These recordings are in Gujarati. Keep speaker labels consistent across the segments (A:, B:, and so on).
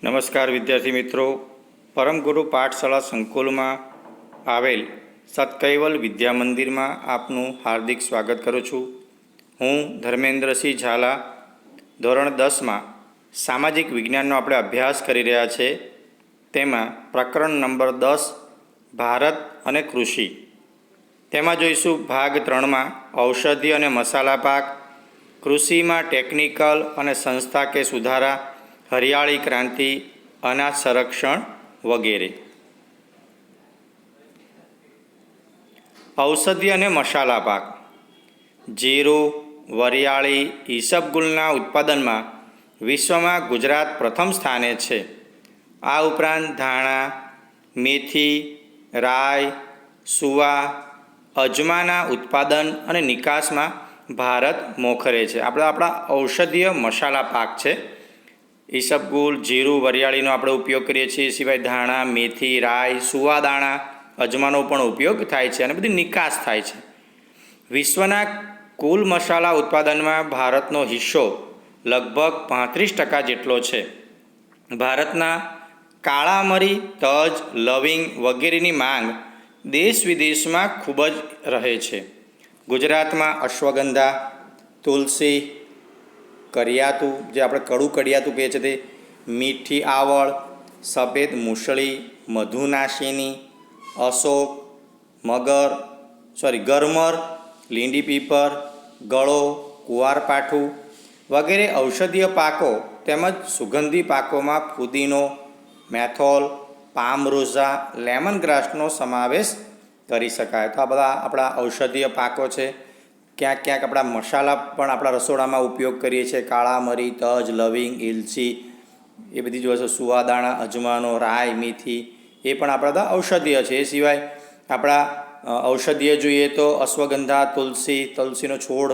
A: નમસ્કાર વિદ્યાર્થી મિત્રો, પરમગુરુ પાઠશાળા સંકુલમાં આવેલ સતકૈવલ વિદ્યા મંદિરમાં આપનું હાર્દિક સ્વાગત કરું છું. હું ધર્મેન્દ્રસિંહ ઝાલા. ધોરણ 10માં સામાજિક વિજ્ઞાનનો આપણે અભ્યાસ કરી રહ્યા છે. તેમાં પ્રકરણ નંબર 10 ભારત અને કૃષિ. તેમાં જોઈશું ભાગ 3માં ઔષધિ અને મસાલા પાક, કૃષિમાં ટેકનિકલ અને સંસ્થાકીય સુધારા, હરિયાળી ક્રાંતિ, અનાજ સંરક્ષણ વગેરે. ઔષધિ અને મસાલા પાક. જીરું, વરિયાળી, ઈસબગુલના ઉત્પાદનમાં વિશ્વમાં ગુજરાત પ્રથમ સ્થાને છે. આ ઉપરાંત ધાણા, મેથી, રાઈ, સુવા, અજમાના ઉત્પાદન અને નિકાસમાં ભારત મોખરે છે. આપણા ઔષધીય મસાલા પાક છે. ઈસબગુલ, જીરું, વરિયાળીનો આપણે ઉપયોગ કરીએ છીએ. સિવાય ધાણા, મેથી, રાઈ, સુવા દાણા, અજમાનો પણ ઉપયોગ થાય છે અને બધી નિકાસ થાય છે. વિશ્વના કુલ મસાલા ઉત્પાદનમાં ભારતનો હિસ્સો લગભગ 35% જેટલો છે. ભારતના કાળા મરી, તજ, લવિંગ વગેરેની માંગ દેશ વિદેશમાં ખૂબ જ રહે છે. ગુજરાતમાં અશ્વગંધા, તુલસી, કરિયાતું, જે આપણે કડું કડિયાતું કહીએ છીએ તે, મીઠી આવળ, સફેદ મૂસળી, મધુનાશિની, અશોક, ગરમર, લીંડી પીપર, ગળો, કુવારપાઠું વગેરે ઔષધીય પાકો તેમજ સુગંધી પાકોમાં ફુદીનો, મેથોલ, પામ રોઝા, લેમન ગ્રાસનો સમાવેશ કરી શકાય. તો આ બધા આપણા ઔષધીય પાકો છે. ક્યાંક ક્યાંક આપણા મસાલા પણ આપણા રસોડામાં ઉપયોગ કરીએ છીએ. કાળા મરી, તજ, લવિંગ, ઇલચી, એ બધી જ વસ્તુ, સુવાદાણા, અજમાનો, રાઈ, મેથી, એ પણ આપણા ઔષધીય છે. એ સિવાય આપણા ઔષધીય જોઈએ તો અશ્વગંધા, તુલસીનો છોડ,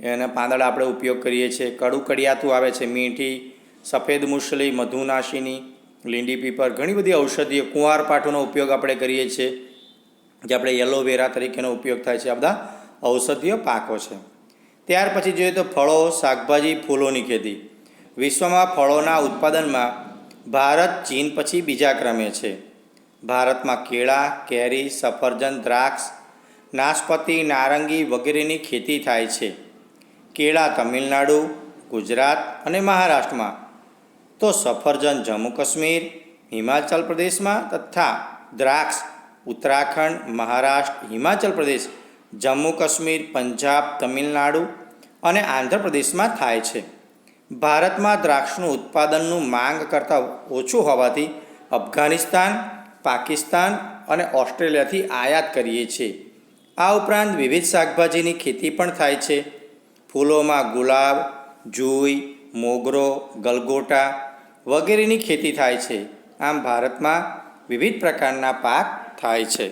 A: એના પાંદડા આપણે ઉપયોગ કરીએ છીએ. કડું કડિયાતું આવે છે, મીઠી, સફેદ મૂસળી, મધુનાશિની, લીંડી પીપર, ઘણી બધી ઔષધીય, કુંવારપાઠુંનો ઉપયોગ આપણે કરીએ છીએ, જે આપણે એલોવેરા તરીકેનો ઉપયોગ થાય છે. આ બધા ઔષધીય પાકો છે. ત્યાર પછી જોઈએ તો ફળો, શાકભાજી, ફૂલોની ખેતી. વિશ્વમાં ફળોના ઉત્પાદનમાં ભારત ચીન પછી બીજા ક્રમે છે. ભારતમાં કેળા, કેરી, સફરજન, દ્રાક્ષ, નાશપતી, નારંગી વગેરેની ખેતી થાય છે. કેળા તમિલનાડુ, ગુજરાત અને મહારાષ્ટ્રમાં, તો સફરજન જમ્મુ કાશ્મીર, હિમાચલ પ્રદેશમાં તથા દ્રાક્ષ ઉત્તરાખંડ, મહારાષ્ટ્ર, હિમાચલ પ્રદેશ, જમ્મુ કાશ્મીર, પંજાબ, તમિલનાડુ અને આંધ્રપ્રદેશમાં થાય છે. ભારતમાં દ્રાક્ષનું ઉત્પાદનનું માંગ કરતાં ઓછું હોવાથી અફઘાનિસ્તાન, પાકિસ્તાન અને ઓસ્ટ્રેલિયાથી આયાત કરીએ છીએ. આ ઉપરાંત વિવિધ શાકભાજીની ખેતી પણ થાય છે. ફૂલોમાં ગુલાબ, જુઈ, મોગરો, ગલગોટા વગેરેની ખેતી થાય છે. આમ ભારતમાં વિવિધ પ્રકારના પાક થાય છે.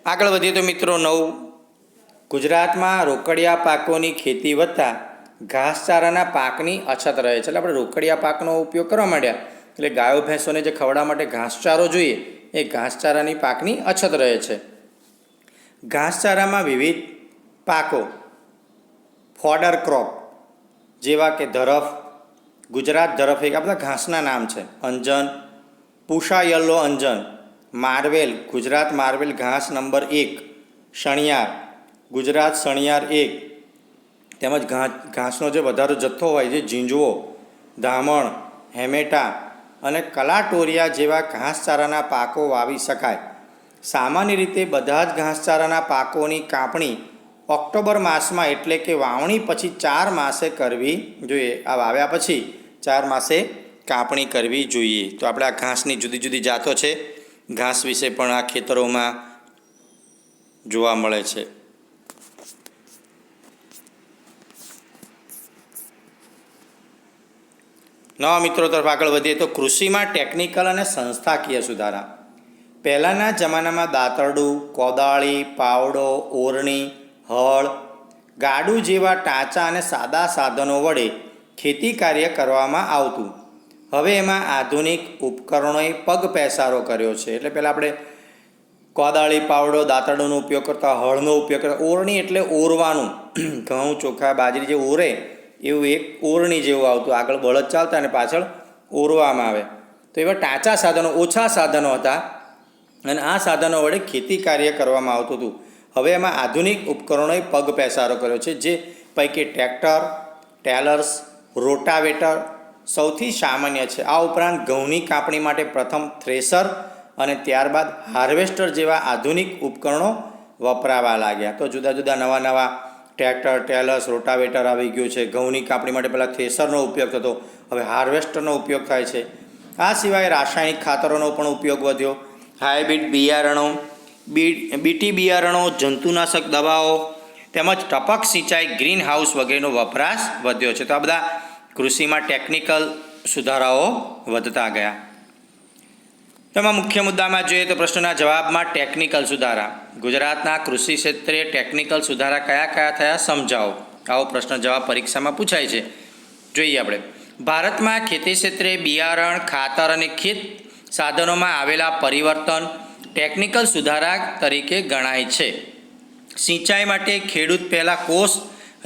A: આગળ વધીએ તો મિત્રો 9, ગુજરાતમાં રોકડિયા પાકોની ખેતી વધતા ઘાસચારાના પાકની અછત રહે છે. એટલે આપણે રોકડિયા પાકનો ઉપયોગ કરવા માંડ્યા એટલે ગાયો ભેંસોને જે ખવડાવવા માટે ઘાસચારો જોઈએ, એ ઘાસચારાની પાકની અછત રહે છે. ઘાસચારામાં વિવિધ પાકો, ફોડર ક્રોપ જેવા કે ધરફ, ગુજરાત ધરફ, એક આ બધા ઘાસના નામ છે. અંજન, પૂષા યલ્લો અંજન, માર્વેલ, ગુજરાત માર્વેલ ઘાસ નંબર 1, શણિયાર, ગુજરાત શણિયાર 1, તેમજ ઘાસનો જે વધારે જથ્થો હોય જે ઝીંઝવો, ધામણ, હેમેટા અને કલાટોરિયા જેવા ઘાસચારાના પાકો વાવી શકાય. સામાન્ય રીતે બધા જ ઘાસચારાના પાકોની કાપણી ઓક્ટોબર માસમાં એટલે કે વાવણી પછી 4 માસે કરવી જોઈએ. આ વાવ્યા પછી 4 માસે કાપણી કરવી જોઈએ. તો આપણે આ ઘાસની જુદી જુદી જાતો છે. ઘાસ વિશે પણ આ ખેતરોમાં જોવા મળે છે. નવા મિત્રો તરફ આગળ વધીએ તો કૃષિમાં ટેકનિકલ અને સંસ્થાકીય સુધારા. પહેલાંના જમાનામાં દાતરડું, કોદાળી, પાવડો, ઓરણી, હળ, ગાડું જેવા ટાંચા અને સાદા સાધનો વડે ખેતી કાર્ય કરવામાં આવતું. હવે એમાં આધુનિક ઉપકરણોએ પગપેસારો કર્યો છે. એટલે પહેલાં આપણે કોદાળી, પાવડો, દાતરડોનો ઉપયોગ કરતા, હળનો ઉપયોગ કરતા, ઓરણી એટલે ઓરવાનું, ઘઉં, ચોખા, બાજરી જે ઓરે એવું એક ઓરણી જેવું આવતું, આગળ બળદ ચાલતા અને પાછળ ઓરવામાં આવે. તો એવા ટાંચા સાધનો, ઓછા સાધનો હતા અને આ સાધનો વડે ખેતી કાર્ય કરવામાં આવતું હતું. હવે એમાં આધુનિક ઉપકરણોએ પગ પેસારો કર્યો છે, જે પૈકી ટ્રેક્ટર, ટેલર્સ, રોટાવેટર સૌથી સામાન્ય છે. આ ઉપરાંત ઘઉંની કાપણી માટે પ્રથમ થ્રેશર અને ત્યારબાદ હાર્વેસ્ટર જેવા આધુનિક ઉપકરણો વપરાવા લાગ્યા. તો જુદા જુદા નવા ટ્રેક્ટર, ટેલર્સ, રોટાવેટર આવી ગયું છે. ઘઉંની કાપણી માટે પહેલાં થ્રેશરનો ઉપયોગ થતો, હવે હાર્વેસ્ટરનો ઉપયોગ થાય છે. આ સિવાય રાસાયણિક ખાતરોનો પણ ઉપયોગ વધ્યો. હાઇબ્રિડ બિયારણો, બીટી બિયારણો, જંતુનાશક દવાઓ તેમજ ટપક સિંચાઈ, ગ્રીન હાઉસ વગેરેનો વપરાશ વધ્યો છે. તો આ બધા કૃષિમાં ટેકનિકલ સુધારાઓ વધતા ગયા. તેમાં મુખ્ય મુદ્દામાં જોઈએ તો પ્રશ્નના જવાબમાં ટેકનિકલ સુધારા. ગુજરાતના કૃષિ ક્ષેત્રે ટેકનિકલ સુધારા કયા કયા થયા સમજાવો. આવો પ્રશ્ન જવાબ પરીક્ષામાં પૂછાય છે. જોઈએ આપણે. ભારતમાં ખેતી ક્ષેત્રે બિયારણ, ખાતર અને ખેત સાધનોમાં આવેલા પરિવર્તન ટેકનિકલ સુધારા તરીકે ગણાય છે. સિંચાઈ માટે ખેડૂત પહેલાં કોસ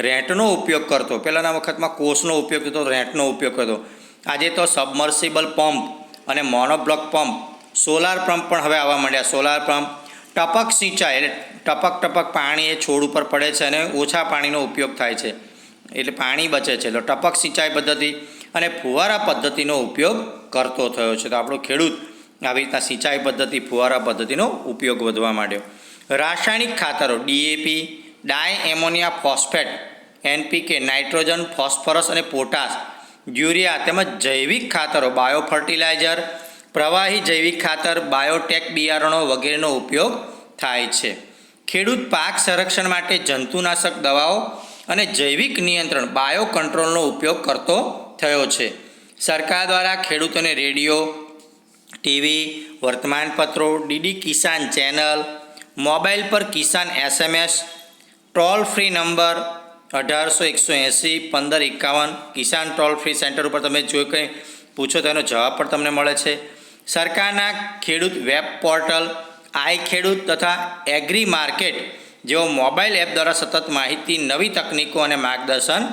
A: રેંટનો ઉપયોગ કરતો. પહેલાંના વખતમાં કોસનો ઉપયોગ થતો, રેંટનો ઉપયોગ કરતો. આજે તો સબમર્સિબલ પંપ અને મોનોબ્લોક પંપ, સોલાર પંપ પણ હવે આવવા માંડ્યા. સોલાર પંપ, ટપક સિંચાઈ એટલે ટપક પાણી એ છોડ ઉપર પડે છે અને ઓછા પાણીનો ઉપયોગ થાય છે, એટલે પાણી બચે છે. એટલે ટપક સિંચાઈ પદ્ધતિ અને ફુવારા પદ્ધતિનો ઉપયોગ કરતો થયો છે. તો આપણો ખેડૂત આવી રીતના સિંચાઈ પદ્ધતિ, ફુવારા પદ્ધતિનો ઉપયોગ વધવા માંડ્યો. રાસાયણિક ખાતરો DAP, di ammonia phosphate, NPK, nitrogen, phosphorus અને પોટાશ, યુરિયા તેમજ જૈવિક ખાતરો, બાયો ફર્ટિલાઇઝર, પ્રવાહી જૈવિક ખાતર, બાયોટેક બિયારણો વગેરેનો ઉપયોગ થાય છે. ખેડૂત પાક સંરક્ષણ માટે જંતુનાશક દવાઓ અને જૈવિક નિયંત્રણ, બાયો કંટ્રોલનો ઉપયોગ કરતો થયો છે. સરકાર દ્વારા ખેડૂતોને રેડિયો, ટીવી, વર્તમાનપત્રો, ડીડી કિસાન ચેનલ, મોબાઈલ પર કિસાન SMS, ટોલ ફ્રી નંબર 1800-180-1551 કિસાન ટોલ ફ્રી સેન્ટર ઉપર તમે જો કંઈ પૂછો તો એનો જવાબ પણ તમને મળે છે. સરકારના ખેડૂત વેબ પોર્ટલ, આઈ ખેડૂત તથા એગ્રી માર્કેટ જેવો મોબાઈલ એપ દ્વારા સતત માહિતી, નવી તકનીકો અને માર્ગદર્શન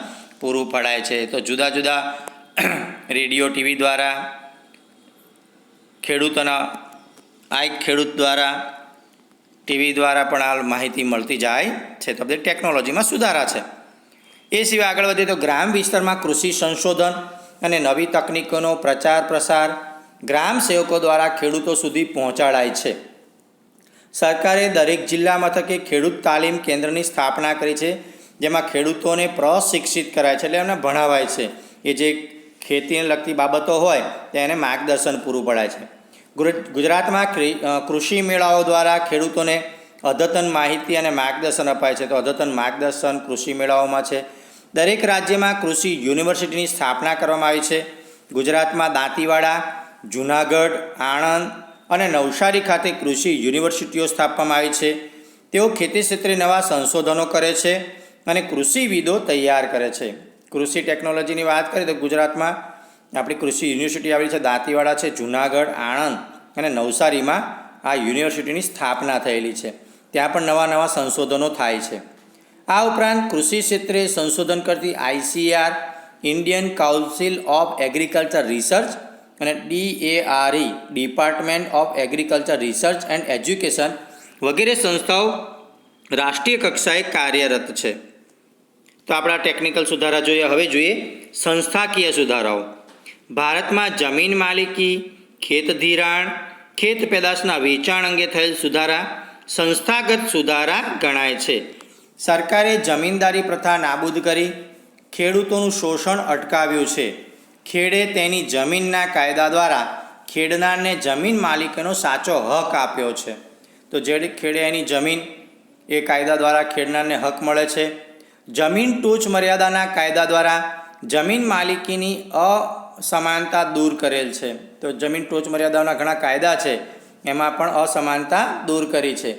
A: પૂરું પડાય છે. તો જુદા જુદા રેડિયો, ટીવી દ્વારા, ખેડૂતોના આઈ ખેડૂત દ્વારા, ટીવી દ્વારા પણ આ માહિતી મળતી જાય છે. તો બધી ટેકનોલોજીમાં સુધારા છે. એ સિવાય આગળ વધીએ તો ગ્રામ વિસ્તારમાં કૃષિ સંશોધન અને નવી તકનીકોનો પ્રચાર પ્રસાર ગ્રામ સેવકો દ્વારા ખેડૂતો સુધી પહોંચાડાય છે. સરકારે દરેક જિલ્લા મથકે ખેડૂત તાલીમ કેન્દ્રની સ્થાપના કરી છે, જેમાં ખેડૂતોને પ્રશિક્ષિત કરાય છે, એટલે એમને ભણાવાય છે. એ જે ખેતીને લગતી બાબતો હોય તેને માર્ગદર્શન પૂરું પડાય છે. ગુજરાતમાં કૃષિ મેળાઓ દ્વારા ખેડૂતોને અદ્યતન માહિતી અને માર્ગદર્શન અપાય છે. તો અદ્યતન માર્ગદર્શન કૃષિ મેળાઓમાં છે. દરેક રાજ્યમાં કૃષિ યુનિવર્સિટીની સ્થાપના કરવામાં આવી છે. ગુજરાતમાં દાંતીવાડા, જૂનાગઢ, આણંદ અને નવસારી ખાતે કૃષિ યુનિવર્સિટીઓ સ્થાપવામાં આવી છે. તેઓ ખેતી ક્ષેત્રે નવા સંશોધનો કરે છે અને કૃષિવિદો તૈયાર કરે છે. કૃષિ ટેકનોલોજીની વાત કરીએ તો ગુજરાતમાં આપણી કૃષિ યુનિવર્સિટી આવેલી છે. દાંતીવાડા છે, જૂનાગઢ, આણંદ અને નવસારીમાં આ યુનિવર્સિટીની સ્થાપના થયેલી છે. ત્યાં પણ નવા સંશોધનો થાય છે. આ ઉપરાંત કૃષિ ક્ષેત્રે સંશોધન કરતી ICAR, Indian council of agriculture research અને DARE, department of agriculture research and education વગેરે સંસ્થાઓ રાષ્ટ્રીય કક્ષાએ કાર્યરત છે. તો આપણા ટેકનિકલ સુધારા જોઈએ. હવે જોઈએ સંસ્થાકીય સુધારાઓ. ભારતમાં જમીન માલિકી, ખેત ધિરાણ, ખેત પેદાશના વેચાણ અંગે થયેલ સુધારા સંસ્થાગત સુધારા ગણાય છે. સરકારે જમીનદારી પ્રથા નાબૂદ કરી ખેડૂતોનું શોષણ અટકાવ્યું છે. ખેડે તેની જમીનના કાયદા દ્વારા ખેડનારને જમીન માલિકીનો સાચો હક આપ્યો છે. તો જે ખેડે એની જમીન એ કાયદા દ્વારા ખેડનારને હક મળે છે. જમીન ટોચ મર્યાદાના કાયદા દ્વારા જમીન માલિકીની અસમાનતા દૂર કરેલ છે. તો જમીન ટોચ મર્યાદાના ઘણા કાયદા છે, એમાં પણ અસમાનતા દૂર કરી છે.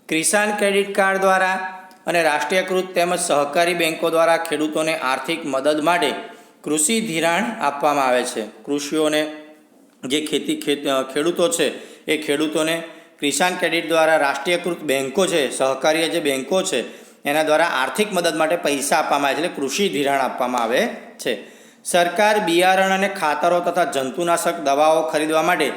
A: કિસાન ક્રેડિટ કાર્ડ દ્વારા અને રાષ્ટ્રીયકૃત તેમજ સહકારી બેન્કો દ્વારા ખેડૂતોને આર્થિક મદદ માટે કૃષિ ધિરાણ આપવામાં આવે છે. કૃષિઓને જે ખેડૂતો છે એ ખેડૂતોને કિસાન ક્રેડિટ દ્વારા રાષ્ટ્રીયકૃત બેન્કો છે, સહકારી જે બેન્કો છે એના દ્વારા આર્થિક મદદ માટે પૈસા આપવામાં આવે છે, એટલે કૃષિ ધિરાણ આપવામાં આવે છે. સરકાર બિયારણ અને ખાતરો તથા જંતુનાશક દવાઓ ખરીદવા માટે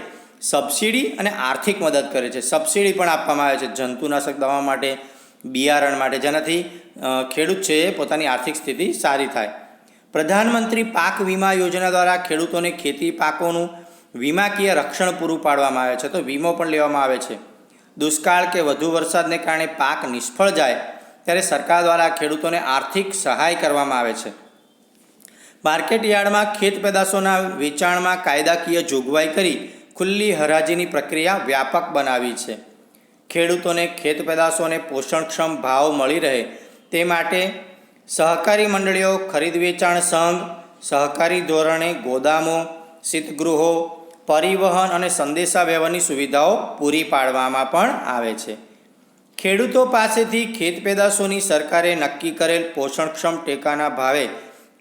A: સબસિડી અને આર્થિક મદદ કરે છે. સબસિડી પણ આપવામાં આવે છે જંતુનાશક દવા માટે, બિયારણ માટે, જેનાથી ખેડૂત છે એ પોતાની આર્થિક સ્થિતિ સારી થાય. પ્રધાનમંત્રી પાક વીમા યોજના દ્વારા ખેડૂતોને ખેતી પાકોનું વીમાકીય રક્ષણ પૂરું પાડવામાં આવે છે, તો વીમો પણ લેવામાં આવે છે. દુષ્કાળ કે વધુ વરસાદને કારણે પાક નિષ્ફળ જાય ત્યારે સરકાર દ્વારા ખેડૂતોને આર્થિક સહાય કરવામાં આવે છે. માર્કેટ યાર્ડમાં ખેત પેદાશોના વેચાણમાં કાયદાકીય જોગવાઈ કરી ખુલ્લી હરાજીની પ્રક્રિયા વ્યાપક બનાવી છે. ખેડૂતોને ખેત પેદાશોને પોષણક્ષમ ભાવ મળી રહે તે માટે સહકારી મંડળીઓ, ખરીદ વેચાણ સંઘ, સહકારી ધોરણે ગોદામો, શીતગૃહો, પરિવહન અને સંદેશા વ્યવહારની સુવિધાઓ પૂરી પાડવામાં પણ આવે છે. ખેડૂતો પાસેથી ખેત પેદાશોની સરકારે નક્કી કરેલ પોષણક્ષમ ટેકાના ભાવે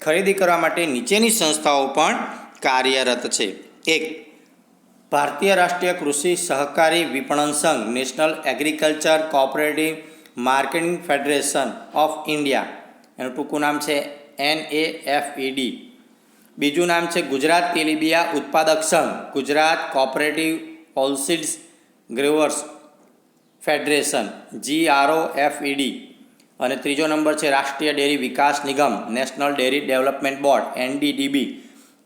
A: ખરીદી કરવા માટે નીચેની સંસ્થાઓ પણ કાર્યરત છે. 1. ભારતીય રાષ્ટ્રીય કૃષિ સહકારી વિપણન સંઘ, national agriculture cooperative marketing federation of India, એનું ટૂંકું નામ છે NAFED. બીજું નામ છે ગુજરાત તેલીબિયા ઉત્પાદક સંઘ, Gujarat cooperative oilseeds growers federation, GROFED. અને ત્રીજો નંબર છે રાષ્ટ્રીય ડેરી વિકાસ નિગમ, national dairy development board, NDDB.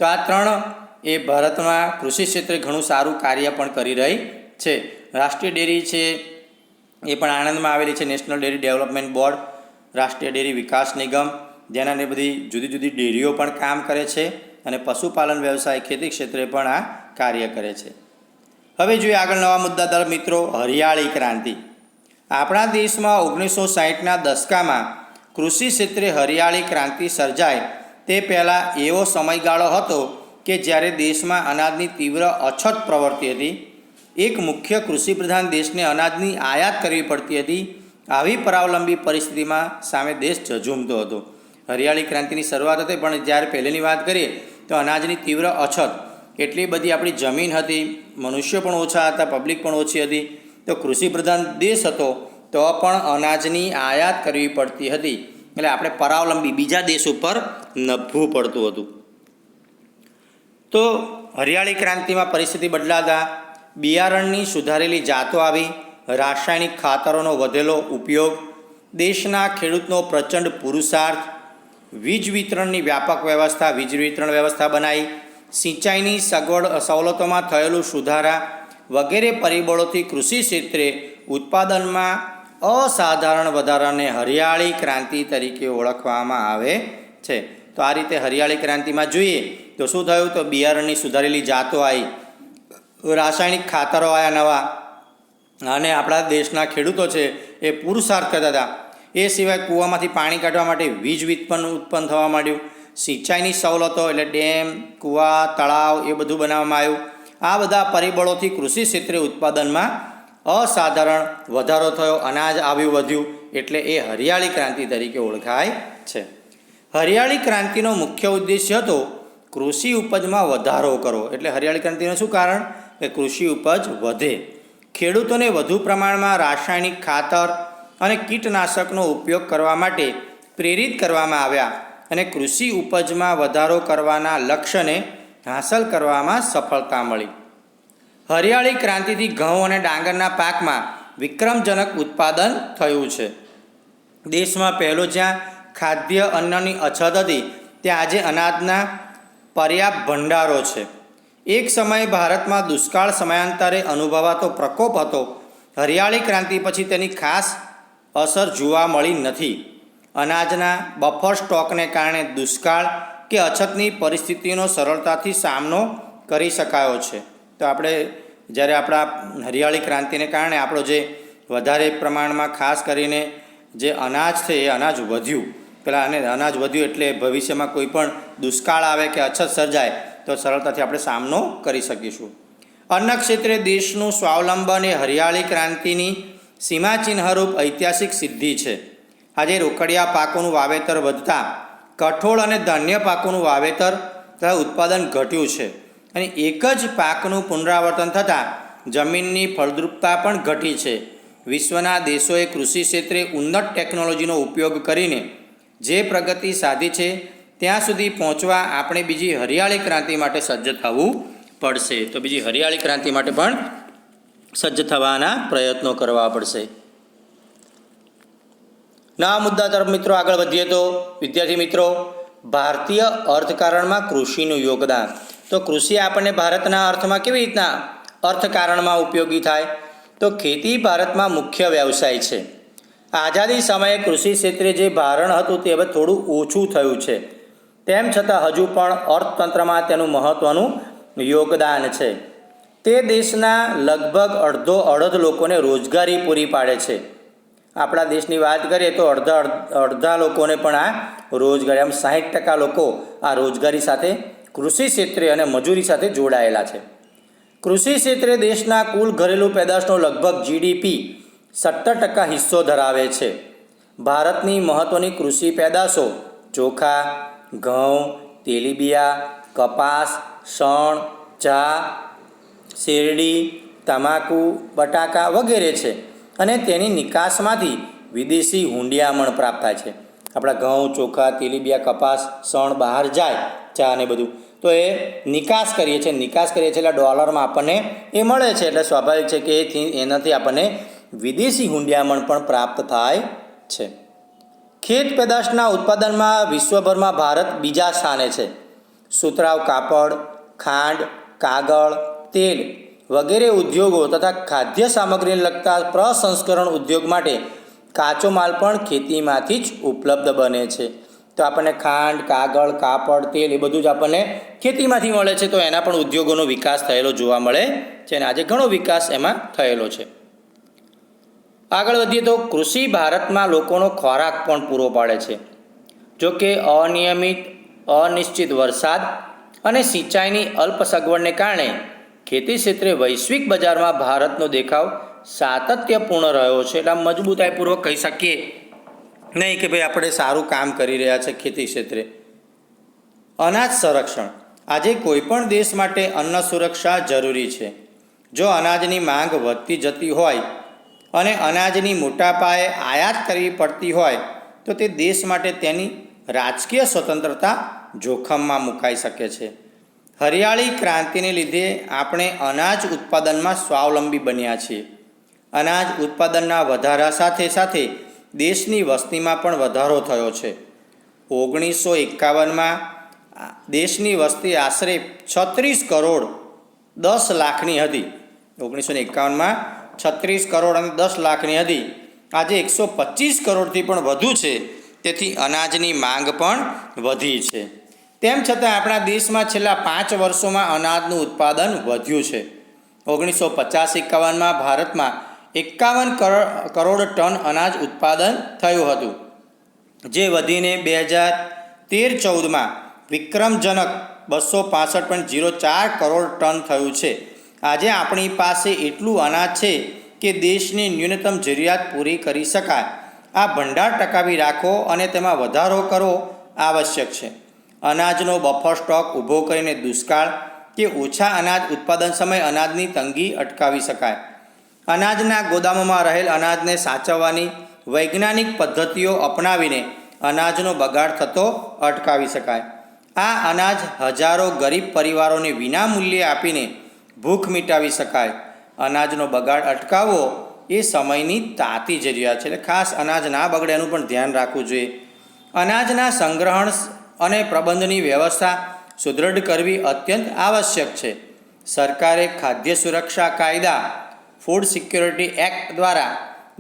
A: તો આ ત્રણ એ ભારતમાં કૃષિ ક્ષેત્રે ઘણું સારું કાર્ય પણ કરી રહી છે. રાષ્ટ્રીય ડેરી છે એ પણ આણંદમાં આવેલી છે, નેશનલ ડેરી ડેવલપમેન્ટ બોર્ડ, રાષ્ટ્રીય ડેરી વિકાસ નિગમ, જેનાને બધી જુદી જુદી ડેરીઓ પણ કામ કરે છે, અને પશુપાલન વ્યવસાય, ખેતી ક્ષેત્રે પણ આ કાર્ય કરે છે. હવે જોઈએ આગળ નવા મુદ્દા તરફ મિત્રો. હરિયાળી ક્રાંતિ. આપણા દેશમાં 1960ના દશકામાં કૃષિ ક્ષેત્રે હરિયાળી ક્રાંતિ સર્જાય તે પહેલાં એવો સમયગાળો હતો કે જ્યારે દેશમાં અનાજની તીવ્ર અછત પ્રવર્તી હતી. એક મુખ્ય કૃષિપ્રધાન દેશને અનાજની આયાત કરવી પડતી હતી. આવી પરાવલંબી પરિસ્થિતિમાં સામે દેશ ઝઝૂમતો હતો. હરિયાળી ક્રાંતિની શરૂઆત હતી, પણ જ્યારે પહેલેની વાત કરીએ તો અનાજની તીવ્ર અછત, એટલી બધી આપણી જમીન હતી, મનુષ્યો પણ ઓછા હતા, પબ્લિક પણ ઓછી હતી, તો કૃષિપ્રધાન દેશ હતો તો પણ અનાજની આયાત કરવી પડતી હતી. એટલે આપણે પરાવલંબી બીજા દેશ ઉપર નભવું પડતું હતું. તો હરિયાળી ક્રાંતિમાં પરિસ્થિતિ બદલાતા બિયારણની સુધારેલી જાતો આવી, રાસાયણિક ખાતરોનો વધેલો ઉપયોગ, દેશના ખેડૂતનો પ્રચંડ પુરુષાર્થ, વીજ વિતરણની વ્યાપક વ્યવસ્થા, વીજ વિતરણ વ્યવસ્થા બનાવી, સિંચાઈની સવલતોમાં થયેલું સુધારા વગેરે પરિબળોથી કૃષિ ક્ષેત્રે ઉત્પાદનમાં અસાધારણ વધારાને હરિયાળી ક્રાંતિ તરીકે ઓળખવામાં આવે છે. તો આ રીતે હરિયાળી ક્રાંતિમાં જોઈએ તો શું થયું, તો બિયારણની સુધારેલી જાતો આવી, રાસાયણિક ખાતરો આવ્યા નવા, અને આપણા દેશના ખેડૂતો છે એ પુરુષાર્થ કરતા હતા. એ સિવાય કૂવામાંથી પાણી કાઢવા માટે વીજ ઉત્પન્ન થવા માંડ્યું, સિંચાઈની સવલતો એટલે ડેમ, કૂવા, તળાવ એ બધું બનાવવામાં આવ્યું. આ બધા પરિબળોથી કૃષિ ક્ષેત્રે ઉત્પાદનમાં અસાધારણ વધારો થયો, અનાજ આવ્યું વધ્યું, એટલે એ હરિયાળી ક્રાંતિ તરીકે ઓળખાય છે. હરિયાળી ક્રાંતિનો મુખ્ય ઉદ્દેશ્ય હતો કૃષિ ઉપજમાં વધારો કરવો. એટલે હરિયાળી ક્રાંતિનું શું કારણ, કે કૃષિ ઉપજ વધે, ખેડૂતોને વધુ પ્રમાણમાં રાસાયણિક ખાતર અને કીટનાશકનો ઉપયોગ કરવા માટે પ્રેરિત કરવામાં આવ્યા, અને કૃષિ ઉપજમાં વધારો કરવાના લક્ષ્યને હાંસલ કરવામાં સફળતા મળી. હરિયાળી ક્રાંતિથી ઘઉં અને ડાંગરના પાકમાં વિક્રમજનક ઉત્પાદન થયું છે. દેશમાં પહેલો જ્યાં ખાદ્ય અન્નની અછત હતી ત્યાં આજે અનાજના પર્યાપ્ત ભંડારો છે. એક સમયે ભારતમાં દુષ્કાળ સમયાંતરે અનુભવાતો પ્રકોપ હતો. હરિયાળી ક્રાંતિ પછી તેની ખાસ અસર જોવા મળી નથી. અનાજના બફર સ્ટોકને કારણે દુષ્કાળ કે અછતની પરિસ્થિતિનો સરળતાથી સામનો કરી શકાયો છે. તો આપણે જ્યારે આપણા હરિયાળી ક્રાંતિને કારણે આપણો જે વધારે પ્રમાણમાં ખાસ કરીને જે અનાજ છે એ અનાજ વધ્યું. પેલા અનાજ વધ્યું એટલે ભવિષ્યમાં કોઈ પણ દુષ્કાળ આવે કે અછત સર્જાય તો સરળતાથી આપણે સામનો કરી શકીશું. અન્ન ક્ષેત્રે દેશનું સ્વાવલંબન એ હરિયાળી ક્રાંતિની સીમાચિહ્નરૂપ ઐતિહાસિક સિદ્ધિ છે. આજે રોકડિયા પાકોનું વાવેતર વધતા કઠોળ અને ધાન્ય પાકોનું વાવેતર તથા ઉત્પાદન ઘટ્યું છે, અને એક જ પાકનું પુનરાવર્તન થતાં જમીનની ફળદ્રુપતા પણ ઘટી છે. વિશ્વના દેશોએ કૃષિ ક્ષેત્રે ઉન્નત ટેકનોલોજીનો ઉપયોગ કરીને જે પ્રગતિ સાધી છે ત્યાં સુધી પહોંચવા આપણે બીજી હરિયાળી ક્રાંતિ માટે સજ્જ થવું પડશે. તો બીજી હરિયાળી ક્રાંતિ માટે પણ સજ્જ થવાના પ્રયત્નો કરવા પડશે. નવા મુદ્દા તરફ મિત્રો આગળ વધીએ તો વિદ્યાર્થી મિત્રો, ભારતીય અર્થકારણમાં કૃષિનું યોગદાન. તો કૃષિ આપણને ભારતના અર્થમાં કેવી રીતના અર્થકારણમાં ઉપયોગી થાય? તો ખેતી ભારતમાં મુખ્ય વ્યવસાય છે. આઝાદી સમયે કૃષિ ક્ષેત્રે જે ભારણ હતું તે હવે થોડું ઓછું થયું છે. તેમ છતાં હજુ પણ અર્થતંત્રમાં તેનું મહત્ત્વનું યોગદાન છે. તે દેશના લગભગ અડધ લોકોને રોજગારી પૂરી પાડે છે. આપણા દેશની વાત કરીએ તો અડધા લોકોને પણ આ રોજગારી, આમ 60% લોકો આ રોજગારી સાથે કૃષિ ક્ષેત્રે અને મજૂરી સાથે જોડાયેલા છે. કૃષિ ક્ષેત્રે દેશના કુલ ઘરેલું પેદાશનો લગભગ જીડીપી 17% હિસ્સો ધરાવે છે. ભારતની મહત્ત્વની કૃષિ પેદાશો ચોખા, ઘઉં, તેલીબિયાં, કપાસ, શણ, ચા, શેરડી, તમાકુ, બટાકા વગેરે છે અને તેની નિકાસમાંથી વિદેશી હુંડિયામણ પ્રાપ્ત થાય છે. આપણા ઘઉં, ચોખા, તેલીબિયાં, કપાસ, શણ બહાર જાય, ચા ને બધું, તો એ નિકાસ કરીએ છીએ એટલે ડોલરમાં આપણને એ મળે છે. એટલે સ્વાભાવિક છે કે એનાથી આપણને વિદેશી હુંડિયામણ પણ પ્રાપ્ત થાય છે. ખેત પેદાશના ઉત્પાદનમાં વિશ્વભરમાં ભારત બીજા સ્થાને છે. સુતરાઉ કાપડ, ખાંડ, કાગળ, તેલ વગેરે ઉદ્યોગો તથા ખાદ્ય સામગ્રીને લગતા પ્રસંસ્કરણ ઉદ્યોગ માટે કાચો માલ પણ ખેતીમાંથી જ ઉપલબ્ધ બને છે. તો આપણને ખાંડ, કાગળ, કાપડ, તેલ એ બધું જ આપણને ખેતીમાંથી મળે છે. તો એના પણ ઉદ્યોગોનો વિકાસ થયેલો જોવા મળે છે અને આજે ઘણો વિકાસ એમાં થયેલો છે. આગળ વધીએ તો કૃષિ ભારતમાં લોકોનો ખોરાક પણ પૂરો પાડે છે. જો કે અનિયમિત, અનિશ્ચિત વરસાદ અને સિંચાઈની અલ્પ સગવડને કારણે ખેતી ક્ષેત્રે વૈશ્વિક બજારમાં ભારતનો દેખાવ સાતત્યપૂર્ણ રહ્યો છે. એટલે મજબૂતાઈપૂર્વક કહી શકીએ નહીં કે ભાઈ આપણે સારું કામ કરી રહ્યા છે ખેતી ક્ષેત્રે. અનાજ સંરક્ષણ. આજે કોઈપણ દેશ માટે અન્ન સુરક્ષા જરૂરી છે. જો અનાજની માંગ વધતી જતી હોય અને અનાજની મોટા પાયે આયાત કરવી પડતી હોય તો તે દેશ માટે તેની રાજકીય સ્વતંત્રતા જોખમમાં મુકાઈ શકે છે. હરિયાળી ક્રાંતિને લીધે આપણે અનાજ ઉત્પાદનમાં સ્વાવલંબી બન્યા છીએ. અનાજ ઉત્પાદનના વધારા સાથે સાથે દેશની વસ્તીમાં પણ વધારો થયો છે. 1951માં દેશની વસ્તી આશરે 36 કરોડ 10 લાખની હતી. 1951માં 36 કરોડ અને 10 લાખની હતી. આજે 125 કરોડથી પણ વધુ છે. તેથી અનાજની માંગ પણ વધી છે. તેમ છતાં આપણા દેશમાં છેલ્લા 5 વર્ષોમાં અનાજનું ઉત્પાદન વધ્યું છે. 1950-51માં ભારતમાં 51 કરોડ ટન અનાજ ઉત્પાદન થયું હતું, જે વધીને 2013-14માં વિક્રમજનક 265.04 કરોડ ટન થયું છે. આજે આપણી પાસે એટલું અનાજ છે કે દેશની ન્યૂનતમ જરૂરિયાત પૂરી કરી શકાય. આ ભંડાર ટકાવી રાખવો અને તેમાં વધારો કરવો આવશ્યક છે. અનાજનો બફર સ્ટોક ઊભો કરીને દુષ્કાળ કે ઓછા અનાજ ઉત્પાદન સમયે અનાજની તંગી અટકાવી શકાય. અનાજના ગોદામોમાં રહેલ અનાજને સાચવવાની વૈજ્ઞાનિક પદ્ધતિઓ અપનાવીને અનાજનો બગાડ થતો અટકાવી શકાય. આ અનાજ હજારો ગરીબ પરિવારોને વિનામૂલ્યે આપીને ભૂખ મિટાવી શકાય. અનાજનો બગાડ અટકાવવો એ સમયની તાતી જરૂરિયાત છે. એટલે ખાસ અનાજ ના બગડે એનું પણ ધ્યાન રાખવું જોઈએ. અનાજના સંગ્રહણ અને પ્રબંધની વ્યવસ્થા સુદૃઢ કરવી અત્યંત આવશ્યક છે. સરકારે ખાદ્ય સુરક્ષા કાયદા ફૂડ સિક્યોરિટી એક્ટ દ્વારા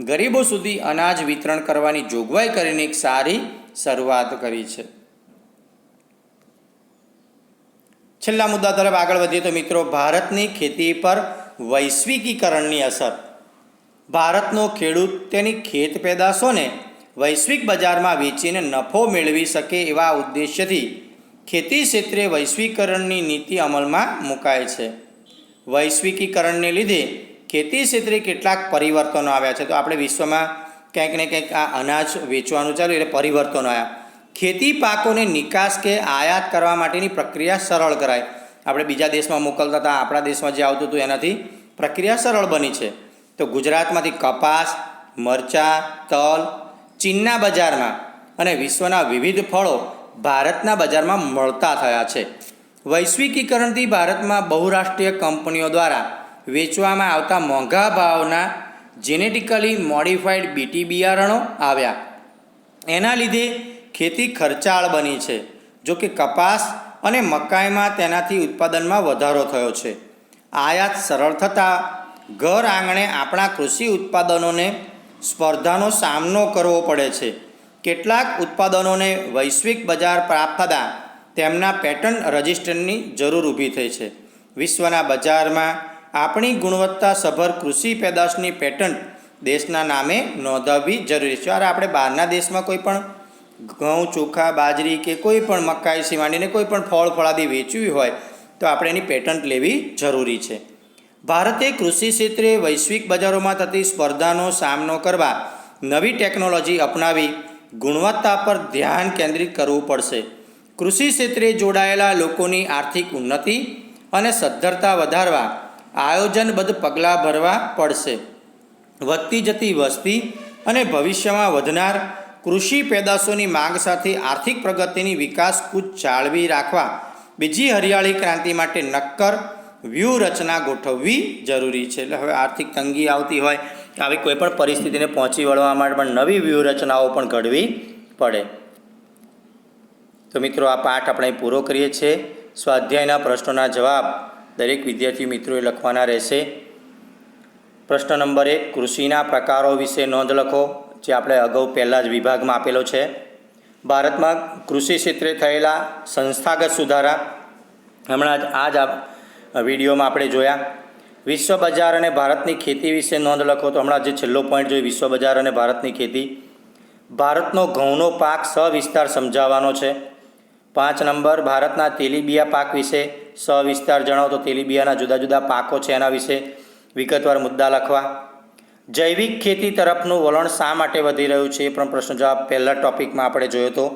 A: ગરીબો સુધી અનાજ વિતરણ કરવાની જોગવાઈ કરીને એક સારી શરૂઆત કરી છે. છેલ્લા મુદ્દા તરફ આગળ વધીએ તો મિત્રો, ભારતની ખેતી પર વૈશ્વિકીકરણની અસર. ભારતનો ખેડૂત તેની ખેત પેદાશોને વૈશ્વિક બજારમાં વેચીને નફો મેળવી શકે એવા ઉદ્દેશ્યથી ખેતી ક્ષેત્રે વૈશ્વિકીકરણની નીતિ અમલમાં મુકાય છે. વૈશ્વિકીકરણને લીધે ખેતી ક્ષેત્રે કેટલાક પરિવર્તનો આવ્યા છે. તો આપણે વિશ્વમાં ક્યાંક ને ક્યાંક આ અનાજ વેચવાનું ચાલ્યું એટલે પરિવર્તનો આવ્યા. ખેતી પાકોને નિકાસ કે આયાત કરવા માટેની પ્રક્રિયા સરળ કરાય. આપણે બીજા દેશમાં મોકલતા હતા, આપણા દેશમાં જે આવતું હતું એનાથી પ્રક્રિયા સરળ બની છે. તો ગુજરાતમાંથી કપાસ, મરચાં, તલ ચીનના બજારમાં અને વિશ્વના વિવિધ ફળો ભારતના બજારમાં મળતા થયા છે. વૈશ્વિકીકરણથી ભારતમાં બહુરાષ્ટ્રીય કંપનીઓ દ્વારા વેચવામાં આવતા મોંઘા ભાવના જેનેટિકલી મોડિફાઈડ બીટી બિયારણો આવ્યા. એના લીધે ખેતી ખર્ચાળ બની છે. જો કે કપાસ અને મકાઈમાં તેનાથી ઉત્પાદનમાં વધારો થયો છે. આયાત સરળ થતાં ઘર આંગણે આપણા કૃષિ ઉત્પાદનોને સ્પર્ધાનો સામનો કરવો પડે છે. કેટલાક ઉત્પાદનોને વૈશ્વિક બજાર પ્રાપ્ત થતાં તેમના પેટન્ટ રજિસ્ટરની જરૂર ઊભી થઈ છે. વિશ્વના બજારમાં આપણી ગુણવત્તાસભર કૃષિ પેદાશની પેટન્ટ દેશના નામે નોંધાવવી જરૂરી છે. જ્યારે આપણે બહારના દેશમાં કોઈ પણ ઘઉં, ચોખા, બાજરી કે કોઈ પણ મકાઈ સીમાંડીને કોઈ પણ ફળ ફળાદી વેચવી હોય તો આપણે એની પેટન્ટ લેવી જરૂરી છે. ભારતે કૃષિ ક્ષેત્રે વૈશ્વિક બજારોમાં થતી સ્પર્ધાનો સામનો કરવા નવી ટેકનોલોજી અપનાવી ગુણવત્તા પર ધ્યાન કેન્દ્રિત કરવું પડશે. કૃષિ ક્ષેત્રે જોડાયેલા લોકોની આર્થિક ઉન્નતિ અને સદ્ધરતા વધારવા આયોજનબદ્ધ પગલાં ભરવા પડશે. વધતી જતી વસ્તી અને ભવિષ્યમાં વધનાર કૃષિ પેદાશોની માંગ સાથે આર્થિક પ્રગતિની વિકાસ કૂચ જાળવી રાખવા બીજી હરિયાળી ક્રાંતિ માટે નક્કર વ્યૂહરચના ગોઠવવી જરૂરી છે. એટલે હવે આર્થિક તંગી આવતી હોય આવી કોઈ પણ પરિસ્થિતિને પહોંચી વળવા માટે પણ નવી વ્યૂહરચનાઓ પણ ઘડવી પડે. તો મિત્રો, આ પાઠ આપણે પૂરો કરીએ છીએ. સ્વાધ્યાયના પ્રશ્નોના જવાબ દરેક વિદ્યાર્થી મિત્રોએ લખવાના રહેશે. પ્રશ્ન નંબર 1, કૃષિના પ્રકારો વિશે નોંધ લખો, જે આપણે અગાઉ પહેલાં જ વિભાગમાં આપેલો છે. ભારતમાં કૃષિ ક્ષેત્રે થયેલા સંસ્થાગત સુધારા હમણાં જ વિડીયોમાં આપણે જોયા. વિશ્વ બજાર અને ભારતની ખેતી વિશે નોંધ લખો, તો હમણાં જે છેલ્લો પોઈન્ટ જોયો વિશ્વ બજાર અને ભારતની ખેતી. ભારતનો ઘઉંનો પાક સવિસ્તાર સમજાવવાનો છે. 5 નંબર, ભારતના તેલીબિયા પાક વિશે સવિસ્તાર જણાવો, તો તેલીબિયાના જુદા જુદા પાકો છે એના વિશે વિગતવાર મુદ્દા લખવા. જૈવિક ખેતી તરફનું વલણ શા માટે વધી રહ્યું છે એ પણ પ્રશ્ન જવાબ પહેલા ટોપિકમાં આપણે જોયો હતો.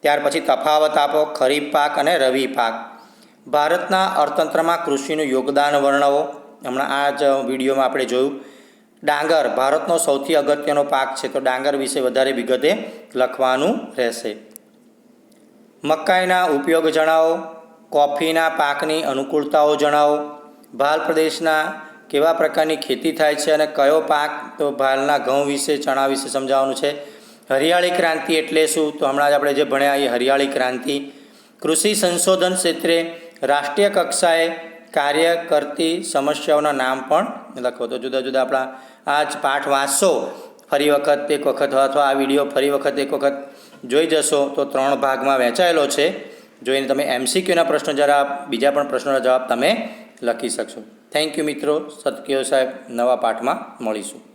A: ત્યાર પછી તફાવત આપો, ખરીફ પાક અને રવિ પાક. ભારતના અર્થતંત્રમાં કૃષિનું યોગદાન વર્ણવો, હમણાં આ જ વિડીયોમાં આપણે જોયું. ડાંગર ભારતનો સૌથી અગત્યનો પાક છે, તો ડાંગર વિશે વધારે વિગતે લખવાનું રહેશે. મકાઈના ઉપયોગ જણાવો, કોફીના પાકની અનુકૂળતાઓ જણાવો, ભાલ પ્રદેશના કેવા પ્રકારની ખેતી થાય છે અને કયો પાક, તો ભાલના ઘઉં વિશે, ચણા વિશે સમજાવવાનું છે. હરિયાળી ક્રાંતિ એટલે શું, તો હમણાં જ આપણે જે ભણ્યા એ હરિયાળી ક્રાંતિ. કૃષિ સંશોધન ક્ષેત્રે રાષ્ટ્રીય કક્ષાએ કાર્ય કરતી સમસ્યાઓના નામ પણ લખો. તો જુદા જુદા આપણા આ જ પાઠ વાંચશો ફરી વખત એક વખત, અથવા આ વિડીયો ફરી વખત એક વખત જોઈ જશો તો 3 ભાગમાં વહેંચાયેલો છે. જોઈને તમે MCQના પ્રશ્નો જરા બીજા પણ પ્રશ્નોના જવાબ તમે લખી શકશો. થેન્ક યુ મિત્રો. સત્કિયો સાહેબ, નવા પાઠમાં મળીશું.